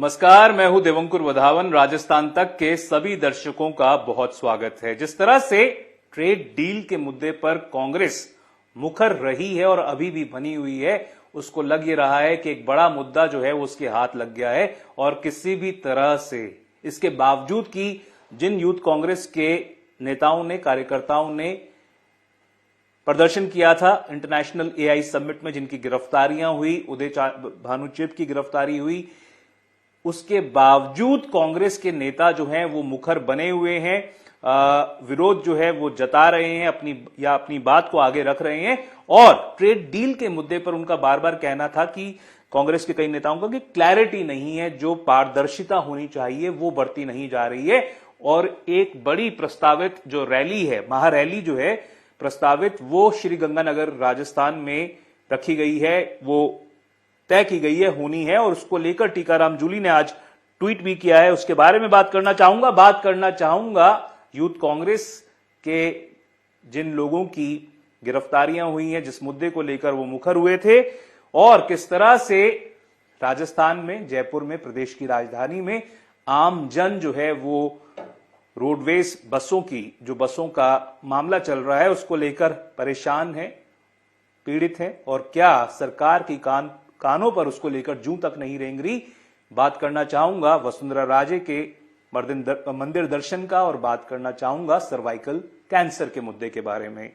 नमस्कार, मैं हूं देवंकुर वधावन। राजस्थान तक के सभी दर्शकों का बहुत स्वागत है। जिस तरह से ट्रेड डील के मुद्दे पर कांग्रेस मुखर रही है और अभी भी बनी हुई है, उसको लग ये रहा है कि एक बड़ा मुद्दा जो है वो उसके हाथ लग गया है और किसी भी तरह से इसके बावजूद कि जिन यूथ कांग्रेस के नेताओं ने, कार्यकर्ताओं ने प्रदर्शन किया था इंटरनेशनल एआई समिट में, जिनकी गिरफ्तारियां हुई, उदय भानु चिब की गिरफ्तारी हुई, उसके बावजूद कांग्रेस के नेता जो हैं वो मुखर बने हुए हैं, विरोध जो है वो जता रहे हैं, अपनी बात को आगे रख रहे हैं। और ट्रेड डील के मुद्दे पर उनका बार बार कहना था कि कांग्रेस के कई नेताओं का कि क्लैरिटी नहीं है, जो पारदर्शिता होनी चाहिए वो बढ़ती नहीं जा रही है। और एक बड़ी प्रस्तावित जो रैली है, महारैली जो है प्रस्तावित, वो श्रीगंगानगर राजस्थान में रखी गई है, वो तय की गई है, होनी है। और उसको लेकर टीकाराम जूली ने आज ट्वीट भी किया है, उसके बारे में बात करना चाहूंगा यूथ कांग्रेस के जिन लोगों की गिरफ्तारियां हुई हैं, जिस मुद्दे को लेकर वो मुखर हुए थे, और किस तरह से राजस्थान में, जयपुर में, प्रदेश की राजधानी में आम जन जो है वो रोडवेज बसों का मामला चल रहा है, उसको लेकर परेशान है, पीड़ित है, और क्या सरकार की कानों पर उसको लेकर जूं तक नहीं रेंग रही। बात करना चाहूंगा वसुंधरा राजे के मंदिर दर्शन का, और बात करना चाहूंगा सर्वाइकल कैंसर के मुद्दे के बारे में।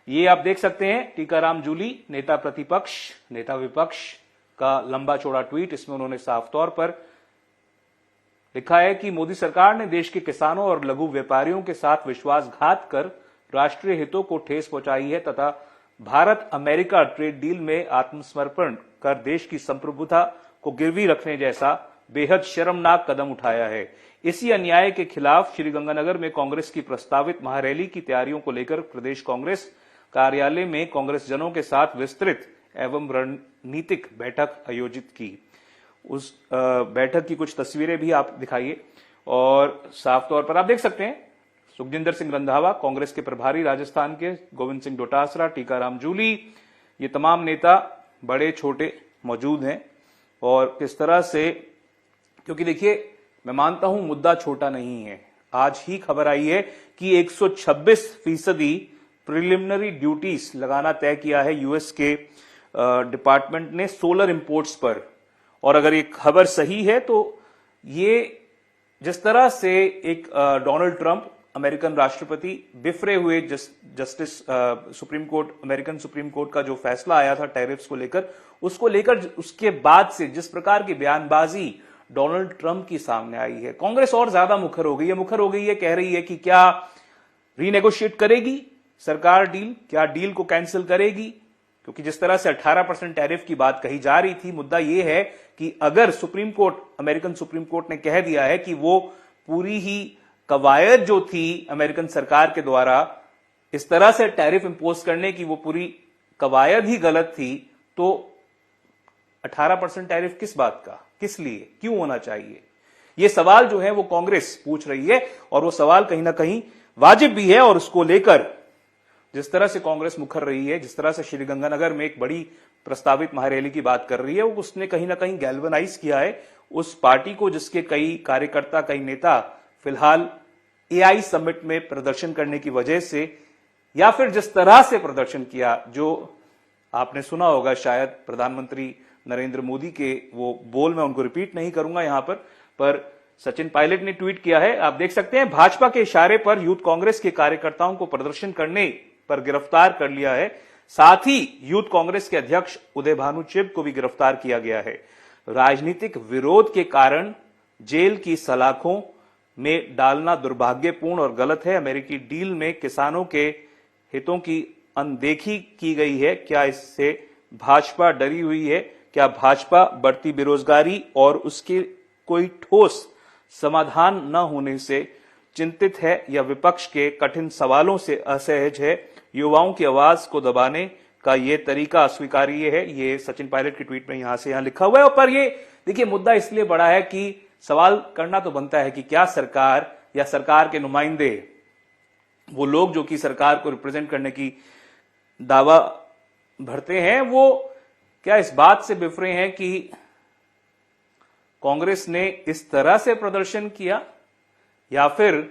ये आप देख सकते हैं टीकाराम जूली, नेता प्रतिपक्ष, नेता विपक्ष का लंबा चौड़ा ट्वीट। इसमें उन्होंने साफ तौर पर लिखा है कि मोदी सरकार ने देश के किसानों और लघु व्यापारियों के साथ विश्वासघात कर राष्ट्रीय हितों को ठेस पहुंचाई है तथा भारत अमेरिका ट्रेड डील में आत्मसमर्पण कर देश की संप्रभुता को गिरवी रखने जैसा बेहद शर्मनाक कदम उठाया है। इसी अन्याय के खिलाफ श्रीगंगानगर में कांग्रेस की प्रस्तावित महारैली की तैयारियों को लेकर प्रदेश कांग्रेस कार्यालय में कांग्रेस जनों के साथ विस्तृत एवं रणनीतिक बैठक आयोजित की। उस बैठक की कुछ तस्वीरें भी आप दिखाइए, और साफ तौर पर आप देख सकते हैं सुखजिंदर सिंह रंधावा, कांग्रेस के प्रभारी राजस्थान के, गोविंद सिंह डोटासरा, टीकाराम जूली, ये तमाम नेता बड़े छोटे मौजूद हैं। और किस तरह से, क्योंकि देखिए मैं मानता हूं मुद्दा छोटा नहीं है। आज ही खबर आई है कि 126% प्रिलिमिनरी ड्यूटीज लगाना तय किया है यूएस के डिपार्टमेंट ने सोलर इंपोर्ट्स पर। और अगर ये खबर सही है तो ये जिस तरह से एक डोनाल्ड ट्रंप, अमेरिकन राष्ट्रपति, बिफरे हुए justice supreme court, American supreme court का जो फैसला आया था टैरिफ्स को लेकर, उसको लेकर उसके बाद से जिस प्रकार की बयानबाजी डोनाल्ड ट्रंप की सामने आई है, कांग्रेस और ज्यादा मुखर हो गई है, कह रही है कि क्या रीनेगोशिएट करेगी सरकार डील, क्या डील को कैंसिल करेगी। क्योंकि जिस तरह से 18% टैरिफ की बात कही जा रही थी, मुद्दा यह है कि अगर supreme court, American supreme court ने कह दिया है कि वो पूरी ही कवायद जो थी अमेरिकन सरकार के द्वारा इस तरह से टैरिफ इंपोज करने की, वो पूरी कवायद ही गलत थी, तो 18% टैरिफ किस बात का, किस लिए, क्यों होना चाहिए, ये सवाल जो है वो कांग्रेस पूछ रही है। और वो सवाल कहीं ना कहीं वाजिब भी है। और उसको लेकर जिस तरह से कांग्रेस मुखर रही है, जिस तरह से श्रीगंगानगर में एक बड़ी प्रस्तावित महारैली की बात कर रही है, उसने कहीं ना कहीं गैल्वनाइज किया है उस पार्टी को, जिसके कई कार्यकर्ता, कई नेता फिलहाल एआई समिट में प्रदर्शन करने की वजह से, या फिर जिस तरह से प्रदर्शन किया, जो आपने सुना होगा शायद प्रधानमंत्री नरेंद्र मोदी के वो बोल, मैं उनको रिपीट नहीं करूंगा यहां पर सचिन पायलट ने ट्वीट किया है, आप देख सकते हैं। भाजपा के इशारे पर यूथ कांग्रेस के कार्यकर्ताओं को प्रदर्शन करने पर गिरफ्तार कर लिया है। साथ ही यूथ कांग्रेस के अध्यक्ष उदय भानु चिब को भी गिरफ्तार किया गया है। राजनीतिक विरोध के कारण जेल की सलाखों में डालना दुर्भाग्यपूर्ण और गलत है। अमेरिकी डील में किसानों के हितों की अनदेखी की गई है। क्या इससे भाजपा डरी हुई है? क्या भाजपा बढ़ती बेरोजगारी और उसके कोई ठोस समाधान न होने से चिंतित है, या विपक्ष के कठिन सवालों से असहज है? युवाओं की आवाज को दबाने का यह तरीका अस्वीकार्य है। ये सचिन पायलट की ट्वीट में यहां से यहां लिखा हुआ है। और पर ये देखिए मुद्दा इसलिए बड़ा है कि सवाल करना तो बनता है कि क्या सरकार या सरकार के नुमाइंदे, वो लोग जो कि सरकार को रिप्रेजेंट करने की दावा भरते हैं, वो क्या इस बात से बिफरे हैं कि कांग्रेस ने इस तरह से प्रदर्शन किया या फिर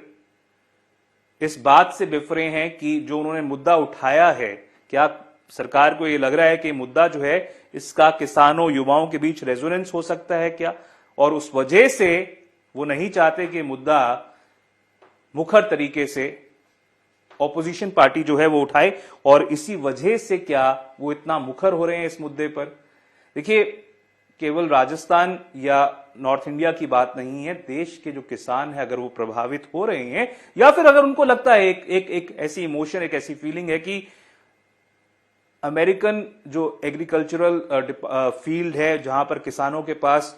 इस बात से बिफरे हैं कि जो उन्होंने मुद्दा उठाया है, क्या सरकार को यह लग रहा है कि मुद्दा जो है इसका किसानों युवाओं के बीच रेजोनेंस हो सकता है क्या, और उस वजह से वो नहीं चाहते कि मुद्दा मुखर तरीके से ऑपोजिशन पार्टी जो है वो उठाए, और इसी वजह से क्या वो इतना मुखर हो रहे हैं इस मुद्दे पर। देखिए, केवल राजस्थान या नॉर्थ इंडिया की बात नहीं है, देश के जो किसान हैं अगर वो प्रभावित हो रहे हैं या फिर अगर उनको लगता है एक ऐसी इमोशन, एक ऐसी फीलिंग है कि अमेरिकन जो एग्रीकल्चरल फील्ड है जहां पर किसानों के पास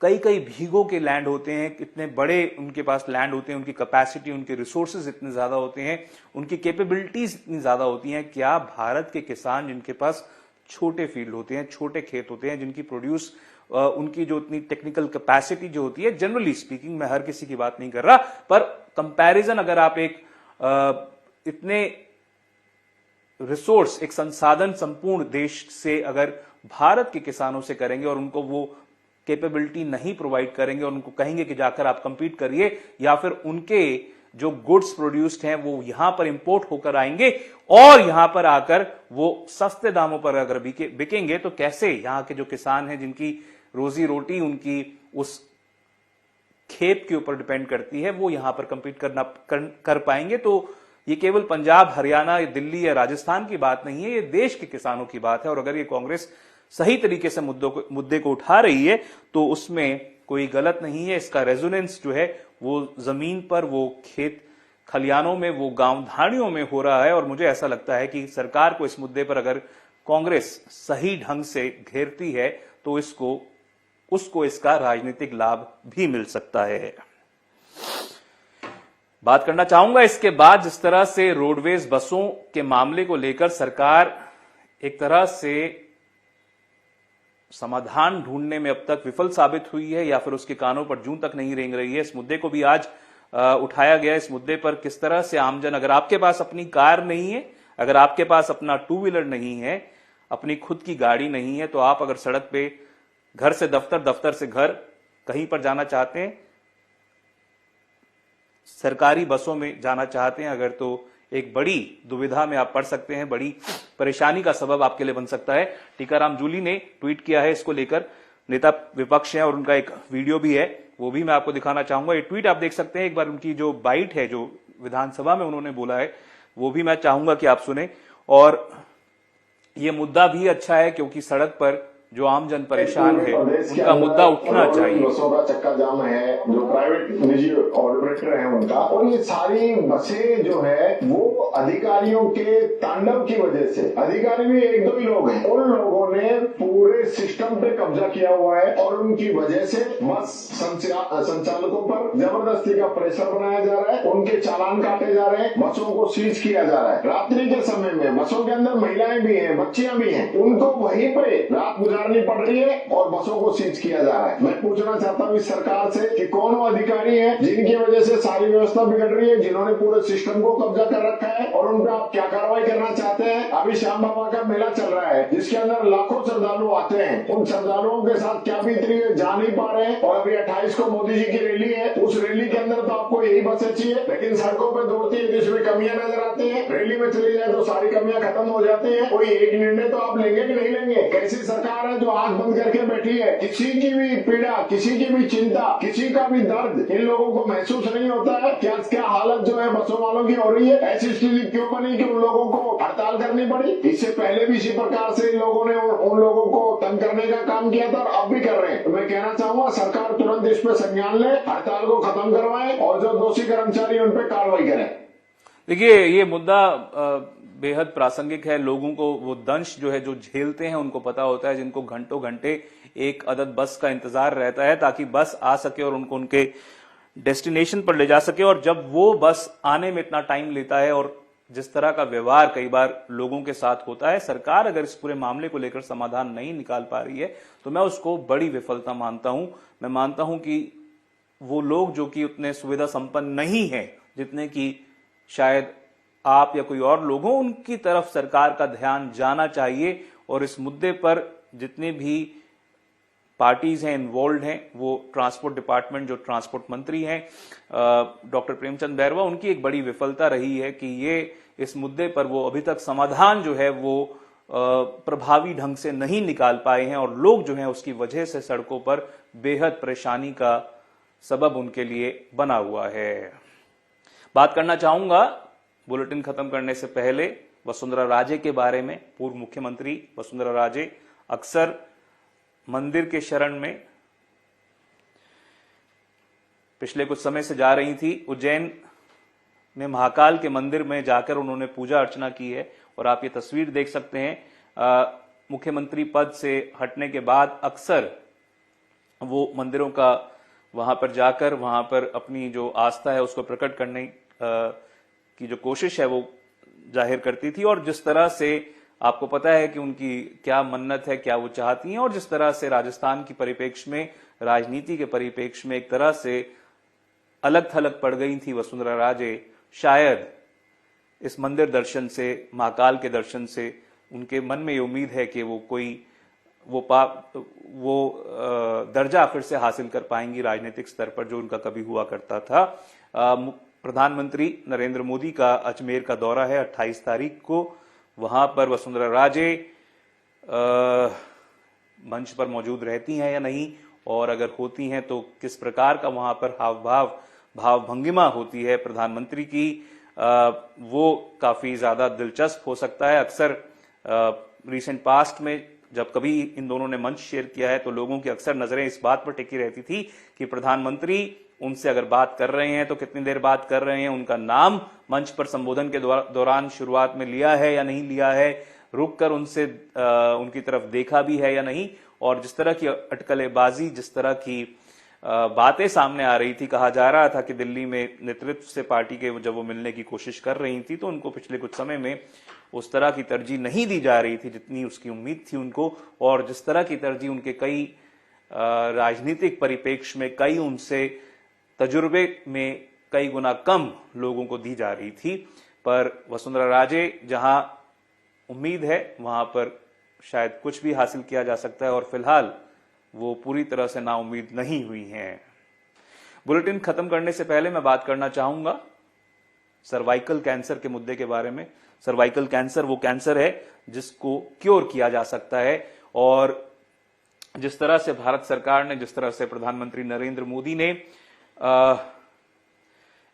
कई कई भीगों के लैंड होते हैं, इतने बड़े उनके पास लैंड होते हैं, उनकी कैपेसिटी, उनके रिसोर्सेज इतने ज्यादा होते हैं, उनकी कैपेबिलिटीज इतनी ज्यादा होती हैं, क्या भारत के किसान जिनके पास छोटे फील्ड होते हैं, छोटे खेत होते हैं, जिनकी प्रोड्यूस उनकी जो इतनी टेक्निकल कैपेसिटी जो होती है, जनरली स्पीकिंग, मैं हर किसी की बात नहीं कर रहा, पर कंपैरिजन अगर आप एक इतने रिसोर्स, एक संसाधन संपूर्ण देश से अगर भारत के किसानों से करेंगे और उनको वो कैपेबिलिटी नहीं प्रोवाइड करेंगे और उनको कहेंगे कि जाकर आप कंपीट करिए, या फिर उनके जो गुड्स प्रोड्यूस्ड हैं वो यहां पर इंपोर्ट होकर आएंगे और यहां पर आकर वो सस्ते दामों पर अगर बिकेंगे, तो कैसे यहां के जो किसान हैं जिनकी रोजी रोटी उनकी उस खेत के ऊपर डिपेंड करती है, वो यहां पर कंपीट कर पाएंगे। तो ये केवल पंजाब, हरियाणा, दिल्ली या राजस्थान की बात नहीं है, ये देश के किसानों की बात है। और अगर ये कांग्रेस सही तरीके से मुद्दे को उठा रही है तो उसमें कोई गलत नहीं है। इसका रेजोनेंस जो है वो जमीन पर, वो खेत खलियानों में, वो गांव धाड़ियों में हो रहा है। और मुझे ऐसा लगता है कि सरकार को इस मुद्दे पर अगर कांग्रेस सही ढंग से घेरती है तो उसको इसका राजनीतिक लाभ भी मिल सकता है। बात करना चाहूंगा इसके बाद जिस तरह से रोडवेज बसों के मामले को लेकर सरकार एक तरह से समाधान ढूंढने में अब तक विफल साबित हुई है या फिर उसके कानों पर जूं तक नहीं रेंग रही है। इस मुद्दे को भी आज उठाया गया। इस मुद्दे पर किस तरह से आमजन, अगर आपके पास अपनी कार नहीं है, अगर आपके पास अपना टू व्हीलर नहीं है, अपनी खुद की गाड़ी नहीं है, तो आप अगर सड़क पे घर से दफ्तर, दफ्तर से घर कहीं पर जाना चाहते हैं, सरकारी बसों में जाना चाहते हैं अगर, तो एक बड़ी दुविधा में आप पड़ सकते हैं, बड़ी परेशानी का सबब आपके लिए बन सकता है। टीकाराम जूली ने ट्वीट किया है इसको लेकर, नेता विपक्ष हैं और उनका एक वीडियो भी है, वो भी मैं आपको दिखाना चाहूंगा। ये ट्वीट आप देख सकते हैं, एक बार उनकी जो बाइट है जो विधानसभा में उन्होंने बोला है वो भी मैं चाहूंगा कि आप सुने। और ये मुद्दा भी अच्छा है क्योंकि सड़क पर जो आमजन परेशान है उनका मुद्दा उठना चाहिए। बसों का चक्का जाम है, जो प्राइवेट निजी ऑपरेटर हैं उनका, और ये सारी बसें जो है वो अधिकारियों के तांडव की वजह से, अधिकारी भी एक दो ही लोग हैं, उन लोगों ने पूरे सिस्टम पे कब्जा किया हुआ है और उनकी वजह से बस संचालकों पर जबरदस्ती का प्रेशर बनाया जा रहा है, उनके चालान काटे जा रहे हैं, बसों को सीज किया जा रहा है। रात्रि के समय में बसों के अंदर महिलाएं भी हैं, बच्चियां भी हैं, उनको वहीं पे रात गुजारनी पड़ रही है और बसों को सीज किया जा रहा है। मैं पूछना चाहता हूँ इस सरकार से कि कौन वो अधिकारी है जिनकी वजह से सारी व्यवस्था बिगड़ रही है, जिन्होंने पूरे सिस्टम को कब्जा कर रखा है, और उन पर आप क्या कार्रवाई करना चाहते हैं। अभी श्याम बाबा का मेला चल रहा है जिसके अंदर लाखों श्रद्धालु आते हैं, उन श्रद्धालुओं के साथ क्या बीत रही है जा नहीं पा रहे हैं। और अभी 28 को मोदी जी की रैली है, उस रैली के अंदर तो आपको यही बसें चाहिए, लेकिन सड़कों पर दौड़ती है जिसमें कमियां नजर आती है। रैली में चली जाए तो सारी कमियां खत्म हो जाती है। कोई एक निर्णय तो आप लेंगे कि नहीं लेंगे। कैसी सरकार है जो आंख बंद करके बैठी है, किसी की भी पीड़ा, किसी की भी चिंता, किसी का भी दर्द इन लोगों को महसूस नहीं होता है। क्या हालत जो है बसों वालों की हो रही है, ऐसी स्थिति क्यों बनी कि उन लोगों को हड़ताल करनी पड़ी। इससे पहले भी इसी प्रकार से इन लोगों ने उन लोगों को तंग करने का काम किया था और अब भी कर रहे हैं। तो मैं कहना चाहूंगा सरकार तुरंत इस पर संज्ञान ले, हड़ताल को खत्म करवाए और जो दोषी कर्मचारी उन पर कार्रवाई करें। देखिए, ये मुद्दा बेहद प्रासंगिक है। लोगों को वो दंश जो है जो झेलते हैं उनको पता होता है, जिनको घंटों घंटे एक अदद बस का इंतजार रहता है ताकि बस आ सके और उनको उनके डेस्टिनेशन पर ले जा सके। और जब वो बस आने में इतना टाइम लेता है और जिस तरह का व्यवहार कई बार लोगों के साथ होता है, सरकार अगर इस पूरे मामले को लेकर समाधान नहीं निकाल पा रही है तो मैं उसको बड़ी विफलता मानता हूं। मैं मानता हूं कि वो लोग जो कि उतने सुविधा संपन्न नहीं है जितने की शायद आप या कोई और लोग हों, उनकी तरफ सरकार का ध्यान जाना चाहिए और इस मुद्दे पर जितने भी पार्टीज हैं, इन्वॉल्व हैं, वो ट्रांसपोर्ट डिपार्टमेंट, जो ट्रांसपोर्ट मंत्री हैं डॉक्टर प्रेमचंद बैरवा, उनकी एक बड़ी विफलता रही है कि ये इस मुद्दे पर वो अभी तक समाधान जो है वो प्रभावी ढंग से नहीं निकाल पाए हैं और लोग जो हैं उसकी वजह से सड़कों पर बेहद परेशानी का सबब उनके लिए बना हुआ है। बात करना चाहूंगा बुलेटिन खत्म करने से पहले वसुंधरा राजे के बारे में। पूर्व मुख्यमंत्री वसुंधरा राजे अक्सर मंदिर के शरण में पिछले कुछ समय से जा रही थी। उज्जैन में महाकाल के मंदिर में जाकर उन्होंने पूजा अर्चना की है और आप ये तस्वीर देख सकते हैं। मुख्यमंत्री पद से हटने के बाद अक्सर वो मंदिरों का वहां पर जाकर वहां पर अपनी जो आस्था है उसको प्रकट करने की जो कोशिश है वो जाहिर करती थी। और जिस तरह से आपको पता है कि उनकी क्या मन्नत है, क्या वो चाहती हैं, और जिस तरह से राजस्थान की परिप्रेक्ष्य में, राजनीति के परिप्रेक्ष्य में एक तरह से अलग थलग पड़ गई थी वसुंधरा राजे, शायद इस मंदिर दर्शन से, महाकाल के दर्शन से उनके मन में ये उम्मीद है कि वो कोई वो दर्जा फिर से हासिल कर पाएंगी राजनीतिक स्तर पर जो उनका कभी हुआ करता था। प्रधानमंत्री नरेंद्र मोदी का अजमेर का दौरा है 28 तारीख को। वहां पर वसुंधरा राजे मंच पर मौजूद रहती हैं या नहीं, और अगर होती हैं तो किस प्रकार का वहां पर हाव भाव भंगिमा होती है प्रधानमंत्री की, वो काफी ज्यादा दिलचस्प हो सकता है। अक्सर रिसेंट पास्ट में जब कभी इन दोनों ने मंच शेयर किया है तो लोगों की अक्सर नजरें इस बात पर टिकी रहती थी कि प्रधानमंत्री उनसे अगर बात कर रहे हैं तो कितनी देर बात कर रहे हैं, उनका नाम मंच पर संबोधन के दौरान शुरुआत में लिया है या नहीं लिया है, रुक कर उनसे उनकी तरफ देखा भी है या नहीं। और जिस तरह की अटकलेबाजी, जिस तरह की बातें सामने आ रही थी, कहा जा रहा था कि दिल्ली में नेतृत्व से पार्टी के जब वो मिलने की कोशिश कर रही थी तो उनको पिछले कुछ समय में उस तरह की तरजीह नहीं दी जा रही थी जितनी उसकी उम्मीद थी उनको, और जिस तरह की तरजीह उनके कई राजनीतिक परिप्रेक्ष्य में, कई उनसे तजुर्बे में कई गुना कम लोगों को दी जा रही थी। पर वसुंधरा राजे जहां उम्मीद है वहां पर शायद कुछ भी हासिल किया जा सकता है, और फिलहाल वो पूरी तरह से नाउम्मीद नहीं हुई हैं। बुलेटिन खत्म करने से पहले मैं बात करना चाहूंगा सर्वाइकल कैंसर के मुद्दे के बारे में। सर्वाइकल कैंसर वो कैंसर है जिसको क्योर किया जा सकता है, और जिस तरह से भारत सरकार ने, जिस तरह से प्रधानमंत्री नरेंद्र मोदी ने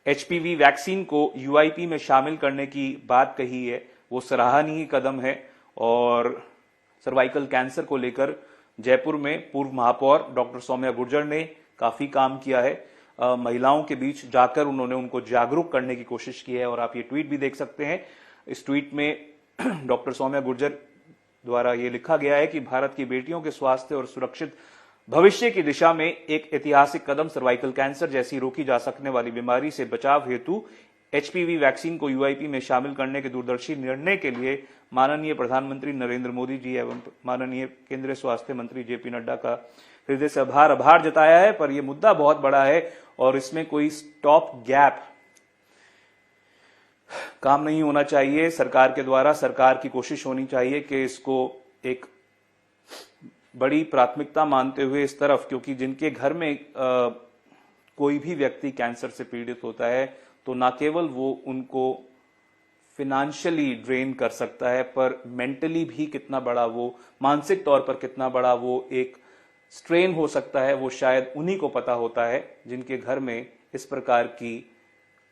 एचपीवी वैक्सीन को यूआईपी में शामिल करने की बात कही है, वो सराहनीय कदम है। और सर्वाइकल कैंसर को लेकर जयपुर में पूर्व महापौर डॉक्टर सौम्या गुर्जर ने काफी काम किया है। महिलाओं के बीच जाकर उन्होंने उनको जागरूक करने की कोशिश की है, और आप ये ट्वीट भी देख सकते हैं। इस ट्वीट में डॉक्टर सौम्या गुर्जर द्वारा ये लिखा गया है कि भारत की बेटियों के स्वास्थ्य और सुरक्षित भविष्य की दिशा में एक ऐतिहासिक कदम सर्वाइकल कैंसर जैसी रोकी जा सकने वाली बीमारी से बचाव हेतु एचपीवी वैक्सीन को यूआईपी में शामिल करने के दूरदर्शी निर्णय के लिए माननीय प्रधानमंत्री नरेंद्र मोदी जी एवं माननीय केंद्रीय स्वास्थ्य मंत्री जेपी नड्डा का हृदय से आभार जताया है। पर यह मुद्दा बहुत बड़ा है और इसमें कोई स्टॉप गैप काम नहीं होना चाहिए सरकार के द्वारा। सरकार की कोशिश होनी चाहिए कि इसको एक बड़ी प्राथमिकता मानते हुए इस तरफ, क्योंकि जिनके घर में कोई भी व्यक्ति कैंसर से पीड़ित होता है तो ना केवल वो उनको फिनेंशियली ड्रेन कर सकता है, पर मेंटली भी कितना बड़ा वो, मानसिक तौर पर कितना बड़ा वो एक स्ट्रेन हो सकता है, वो शायद उन्हीं को पता होता है जिनके घर में इस प्रकार की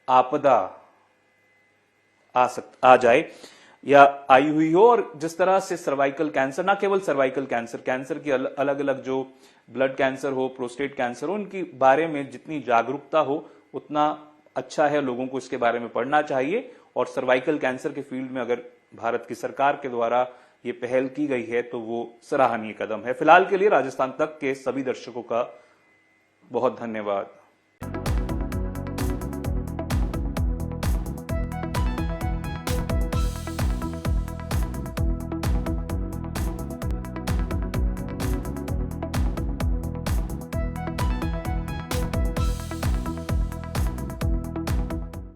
आपदा आ जाए या आई हुई हो। और जिस तरह से सर्वाइकल कैंसर, ना केवल सर्वाइकल कैंसर, कैंसर की अलग अलग जो ब्लड कैंसर हो, प्रोस्टेट कैंसर हो, उनके बारे में जितनी जागरूकता हो उतना अच्छा है। लोगों को इसके बारे में पढ़ना चाहिए, और सर्वाइकल कैंसर के फील्ड में अगर भारत की सरकार के द्वारा ये पहल की गई है तो वो सराहनीय कदम है। फिलहाल के लिए राजस्थान तक के सभी दर्शकों का बहुत धन्यवाद।